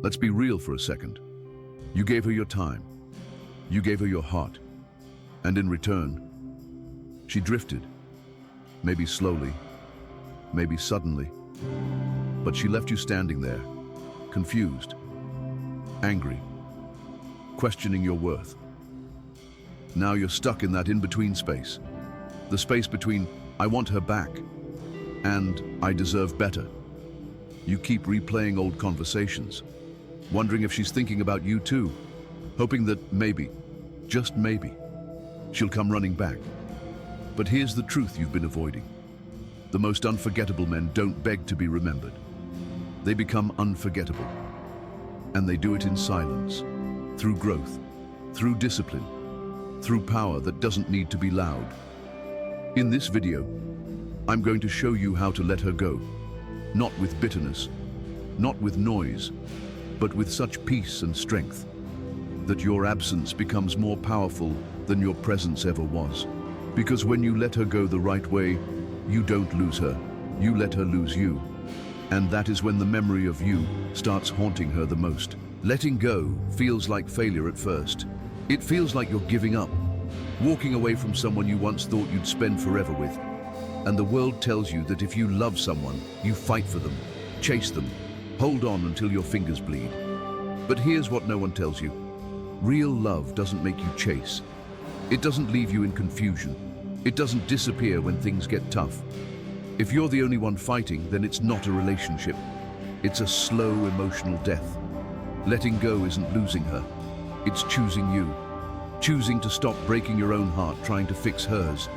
Let's be real for a second. You gave her your time. You gave her your heart. And in return, she drifted. Maybe slowly, maybe suddenly. But she left you standing there, confused, angry, questioning your worth. Now you're stuck in that in-between space. The space between, I want her back, and I deserve better. You keep replaying old conversations, wondering if she's thinking about you too, hoping that maybe, just maybe, she'll come running back. But here's the truth you've been avoiding. The most unforgettable men don't beg to be remembered. They become unforgettable. And they do it in silence, through growth, through discipline, through power that doesn't need to be loud. In this video, I'm going to show you how to let her go, not with bitterness, not with noise, but with such peace and strength that your absence becomes more powerful than your presence ever was. Because when you let her go the right way, you don't lose her, you let her lose you. And that is when the memory of you starts haunting her the most. Letting go feels like failure at first. It feels like you're giving up, walking away from someone you once thought you'd spend forever with. And the world tells you that if you love someone, you fight for them, chase them, hold on until your fingers bleed. But here's what no one tells you. Real love doesn't make you chase. It doesn't leave you in confusion. It doesn't disappear when things get tough. If you're the only one fighting, then it's not a relationship. It's a slow emotional death. Letting go isn't losing her. It's choosing you. Choosing to stop breaking your own heart trying to fix hers.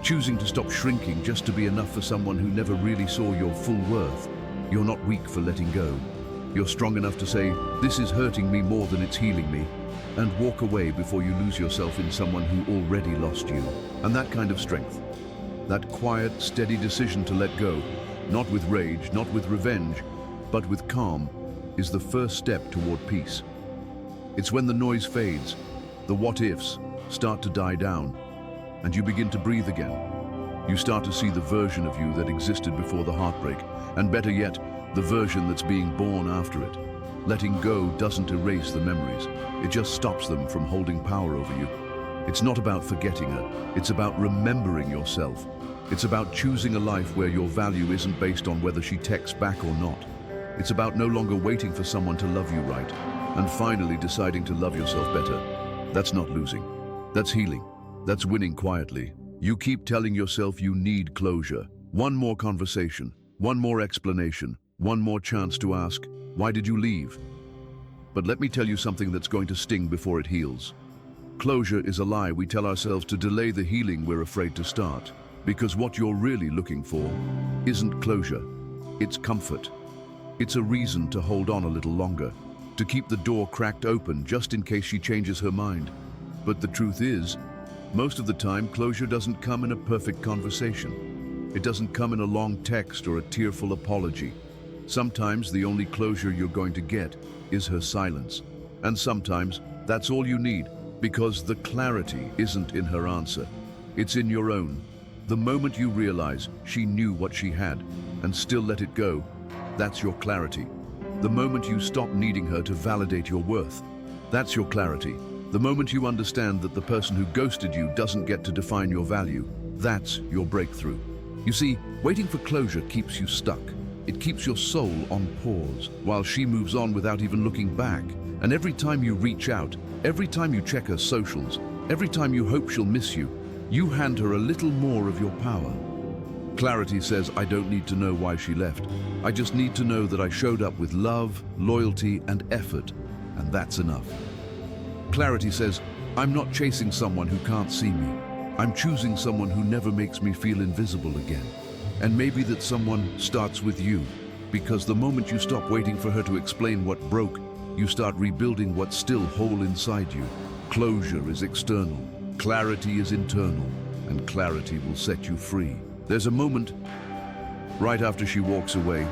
Choosing to stop shrinking just to be enough for someone who never really saw your full worth. You're not weak for letting go. You're strong enough to say, this is hurting me more than it's healing me, and walk away before you lose yourself in someone who already lost you. And that kind of strength, that quiet, steady decision to let go, not with rage, not with revenge, but with calm, is the first step toward peace. It's when the noise fades, the what-ifs start to die down, and you begin to breathe again. You start to see the version of you that existed before the heartbreak, and better yet, the version that's being born after it. Letting go doesn't erase the memories. It just stops them from holding power over you. It's not about forgetting her. It's about remembering yourself. It's about choosing a life where your value isn't based on whether she texts back or not. It's about no longer waiting for someone to love you right, and finally deciding to love yourself better. That's not losing. That's healing. That's winning quietly. You keep telling yourself you need closure. One more conversation, one more explanation, one more chance to ask, why did you leave? But let me tell you something that's going to sting before it heals. Closure is a lie we tell ourselves to delay the healing we're afraid to start. Because what you're really looking for isn't closure, it's comfort. It's a reason to hold on a little longer, to keep the door cracked open just in case she changes her mind. But the truth is, most of the time closure doesn't come in a perfect conversation. It doesn't come in a long text or a tearful apology. Sometimes the only closure you're going to get is her silence. And sometimes that's all you need, because the clarity isn't in her answer. It's in your own. The moment you realize she knew what she had and still let it go, that's your clarity. The moment you stop needing her to validate your worth, that's your clarity. The moment you understand that the person who ghosted you doesn't get to define your value, that's your breakthrough. You see, waiting for closure keeps you stuck. It keeps your soul on pause while she moves on without even looking back. And every time you reach out, every time you check her socials, every time you hope she'll miss you, you hand her a little more of your power. Clarity says, I don't need to know why she left. I just need to know that I showed up with love, loyalty, and effort, and that's enough. Clarity says, I'm not chasing someone who can't see me. I'm choosing someone who never makes me feel invisible again. And maybe that someone starts with you, because the moment you stop waiting for her to explain what broke, you start rebuilding what's still whole inside you. Closure is external, clarity is internal, and clarity will set you free. There's a moment, right after she walks away,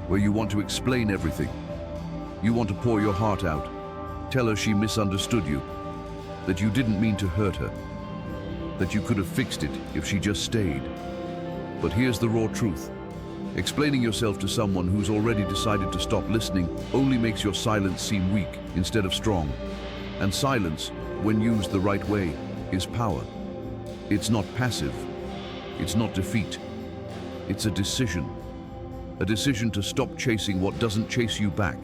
where you want to explain everything. You want to pour your heart out, tell her she misunderstood you, that you didn't mean to hurt her, that you could have fixed it if she just stayed. But here's the raw truth. Explaining yourself to someone who's already decided to stop listening only makes your silence seem weak instead of strong. And silence, when used the right way, is power. It's not passive. It's not defeat. It's a decision. A decision to stop chasing what doesn't chase you back.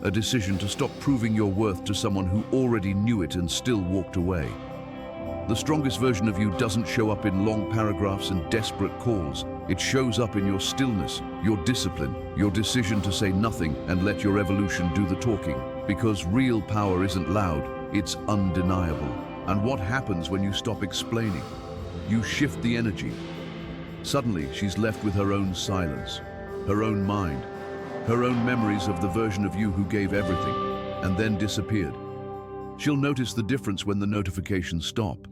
A decision to stop proving your worth to someone who already knew it and still walked away. The strongest version of you doesn't show up in long paragraphs and desperate calls. It shows up in your stillness, your discipline, your decision to say nothing and let your evolution do the talking. Because real power isn't loud, it's undeniable. And what happens when you stop explaining? You shift the energy. Suddenly, she's left with her own silence, her own mind, her own memories of the version of you who gave everything and then disappeared. She'll notice the difference when the notifications stop,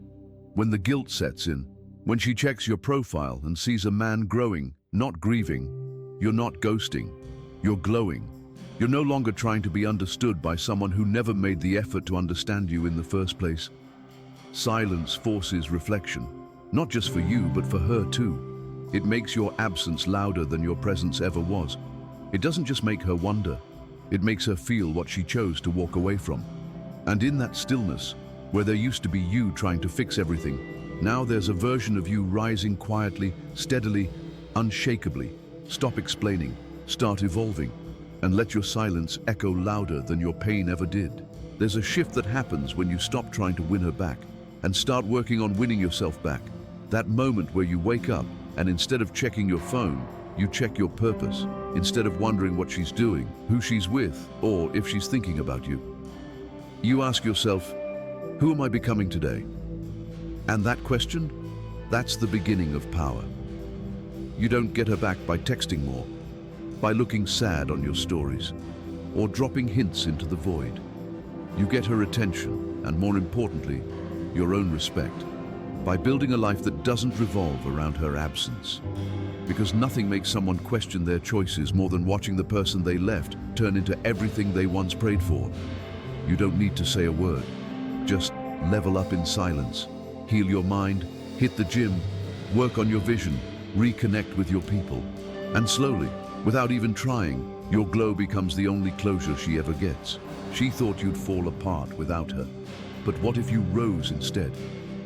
when the guilt sets in, when she checks your profile and sees a man growing, not grieving. You're not ghosting, you're glowing. You're no longer trying to be understood by someone who never made the effort to understand you in the first place. Silence forces reflection, not just for you, but for her too. It makes your absence louder than your presence ever was. It doesn't just make her wonder, it makes her feel what she chose to walk away from. And in that stillness, where there used to be you trying to fix everything, now there's a version of you rising quietly, steadily, unshakably. Stop explaining, start evolving, and let your silence echo louder than your pain ever did. There's a shift that happens when you stop trying to win her back and start working on winning yourself back. That moment where you wake up and instead of checking your phone, you check your purpose. Instead of wondering what she's doing, who she's with, or if she's thinking about you. You ask yourself, who am I becoming today? And that question, that's the beginning of power. You don't get her back by texting more, by looking sad on your stories, or dropping hints into the void. You get her attention, and more importantly, your own respect, by building a life that doesn't revolve around her absence. Because nothing makes someone question their choices more than watching the person they left turn into everything they once prayed for. You don't need to say a word. Just level up in silence, heal your mind, hit the gym, work on your vision, reconnect with your people. And slowly, without even trying, your glow becomes the only closure she ever gets. She thought you'd fall apart without her. But what if you rose instead?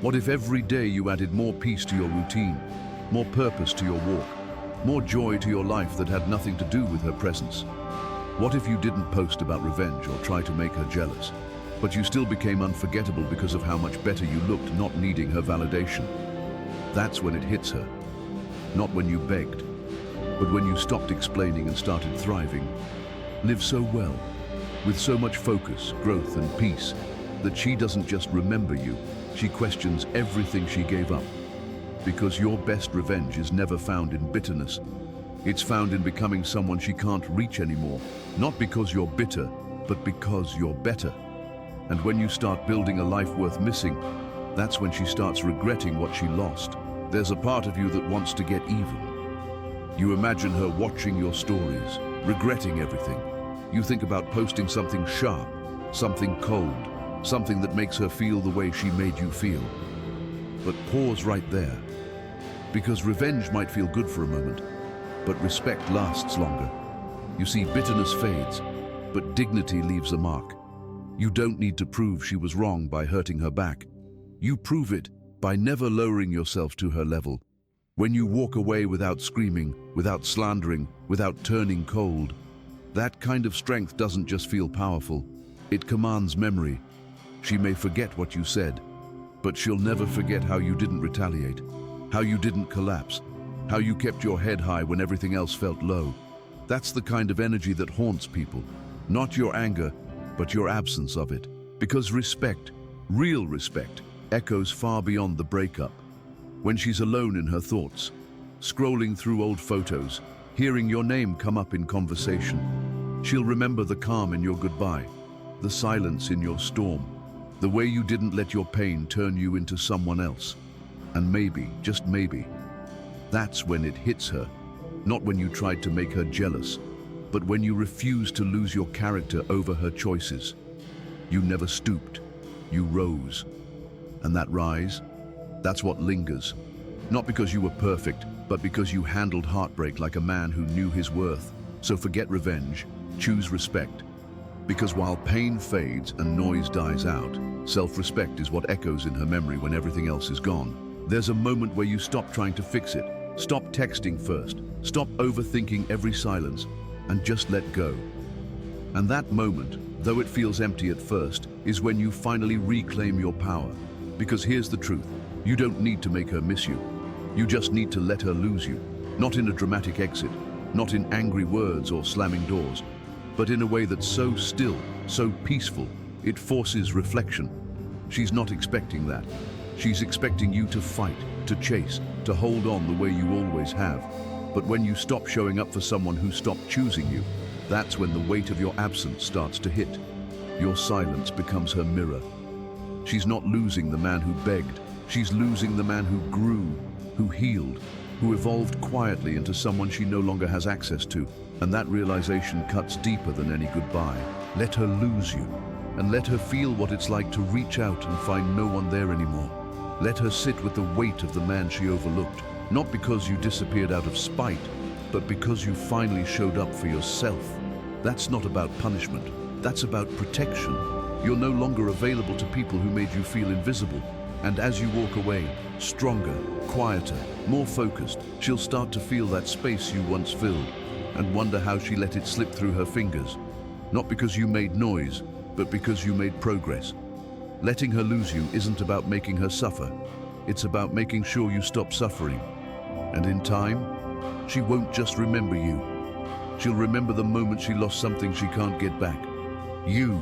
What if every day you added more peace to your routine, more purpose to your walk, more joy to your life that had nothing to do with her presence? What if you didn't post about revenge or try to make her jealous, but you still became unforgettable because of how much better you looked not needing her validation? That's when it hits her. Not when you begged, but when you stopped explaining and started thriving. Live so well, with so much focus, growth and peace, that she doesn't just remember you, she questions everything she gave up. Because your best revenge is never found in bitterness. It's found in becoming someone she can't reach anymore. Not because you're bitter, but because you're better. And when you start building a life worth missing, that's when she starts regretting what she lost. There's a part of you that wants to get even. You imagine her watching your stories, regretting everything. You think about posting something sharp, something cold, something that makes her feel the way she made you feel. But pause right there. Because revenge might feel good for a moment, but respect lasts longer. You see, bitterness fades, but dignity leaves a mark. You don't need to prove she was wrong by hurting her back. You prove it by never lowering yourself to her level. When you walk away without screaming, without slandering, without turning cold, that kind of strength doesn't just feel powerful, it commands memory. She may forget what you said, but she'll never forget how you didn't retaliate, how you didn't collapse, how you kept your head high when everything else felt low. That's the kind of energy that haunts people. Not your anger, but your absence of it. Because respect, real respect, echoes far beyond the breakup. When she's alone in her thoughts, scrolling through old photos, hearing your name come up in conversation, she'll remember the calm in your goodbye, the silence in your storm, the way you didn't let your pain turn you into someone else. And maybe, just maybe, that's when it hits her. Not when you tried to make her jealous, but when you refused to lose your character over her choices. You never stooped, you rose. And that rise, that's what lingers. Not because you were perfect, but because you handled heartbreak like a man who knew his worth. So forget revenge, choose respect. Because while pain fades and noise dies out, self-respect is what echoes in her memory when everything else is gone. There's a moment where you stop trying to fix it. Stop texting first. Stop overthinking every silence and just let go. And that moment, though it feels empty at first, is when you finally reclaim your power. Because here's the truth, you don't need to make her miss you. You just need to let her lose you. Not in a dramatic exit, not in angry words or slamming doors, but in a way that's so still, so peaceful, it forces reflection. She's not expecting that. She's expecting you to fight, to chase, to hold on the way you always have. But when you stop showing up for someone who stopped choosing you, that's when the weight of your absence starts to hit. Your silence becomes her mirror. She's not losing the man who begged. She's losing the man who grew, who healed, who evolved quietly into someone she no longer has access to. And that realization cuts deeper than any goodbye. Let her lose you, and let her feel what it's like to reach out and find no one there anymore. Let her sit with the weight of the man she overlooked, not because you disappeared out of spite, but because you finally showed up for yourself. That's not about punishment, that's about protection. You're no longer available to people who made you feel invisible. And as you walk away, stronger, quieter, more focused, she'll start to feel that space you once filled and wonder how she let it slip through her fingers. Not because you made noise, but because you made progress. Letting her lose you isn't about making her suffer. It's about making sure you stop suffering. And in time, she won't just remember you. She'll remember the moment she lost something she can't get back. You.